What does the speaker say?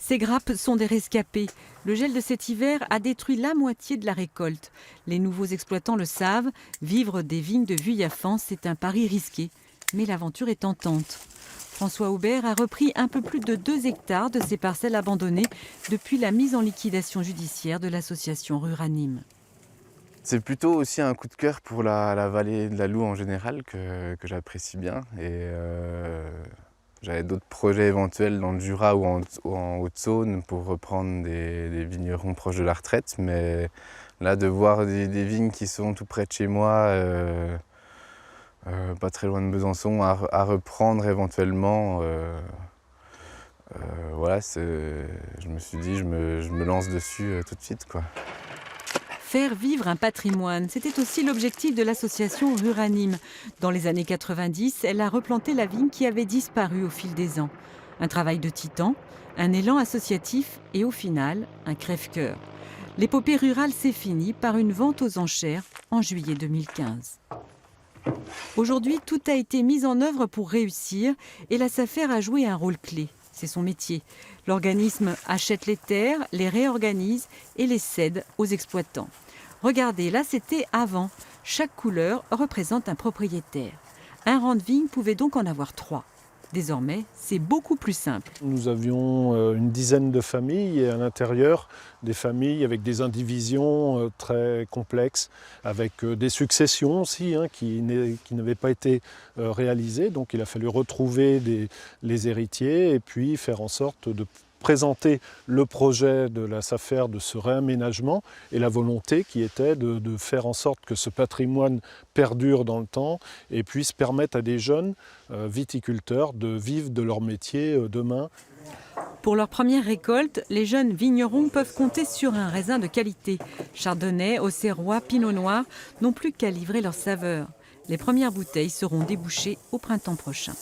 Ces grappes sont des rescapés. Le gel de cet hiver a détruit la moitié de la récolte. Les nouveaux exploitants le savent, vivre des vignes de Vuillafans, c'est un pari risqué. Mais l'aventure est tentante. François Aubert a repris un peu plus de 2 hectares de ses parcelles abandonnées depuis la mise en liquidation judiciaire de l'association Ruranime. C'est plutôt aussi un coup de cœur pour la vallée de la Loue en général que j'apprécie bien. J'avais d'autres projets éventuels dans le Jura ou en Haute-Saône pour reprendre des vignerons proches de la retraite. Mais là, de voir des vignes qui sont tout près de chez moi, pas très loin de Besançon, à reprendre éventuellement, voilà, je me suis dit, je me lance dessus tout de suite, quoi. Faire vivre un patrimoine, c'était aussi l'objectif de l'association Ruranime. Dans les années 90, elle a replanté la vigne qui avait disparu au fil des ans. Un travail de titan, un élan associatif et au final, un crève-cœur. L'épopée rurale s'est finie par une vente aux enchères en juillet 2015. Aujourd'hui, tout a été mis en œuvre pour réussir et la SAFER a joué un rôle clé. C'est son métier. L'organisme achète les terres, les réorganise et les cède aux exploitants. Regardez, là c'était avant. Chaque couleur représente un propriétaire. Un rang de vigne pouvait donc en avoir 3. Désormais, c'est beaucoup plus simple. Nous avions une dizaine de familles et à l'intérieur, des familles avec des indivisions très complexes, avec des successions aussi qui n'avaient pas été réalisées. Donc il a fallu retrouver les héritiers et puis faire en sorte de présenter le projet de la SAFER de ce réaménagement et la volonté qui était de faire en sorte que ce patrimoine perdure dans le temps et puisse permettre à des jeunes viticulteurs de vivre de leur métier demain. Pour leur première récolte, les jeunes vignerons peuvent compter sur un raisin de qualité. Chardonnay, Auxerrois, Pinot Noir n'ont plus qu'à livrer leur saveur. Les premières bouteilles seront débouchées au printemps prochain.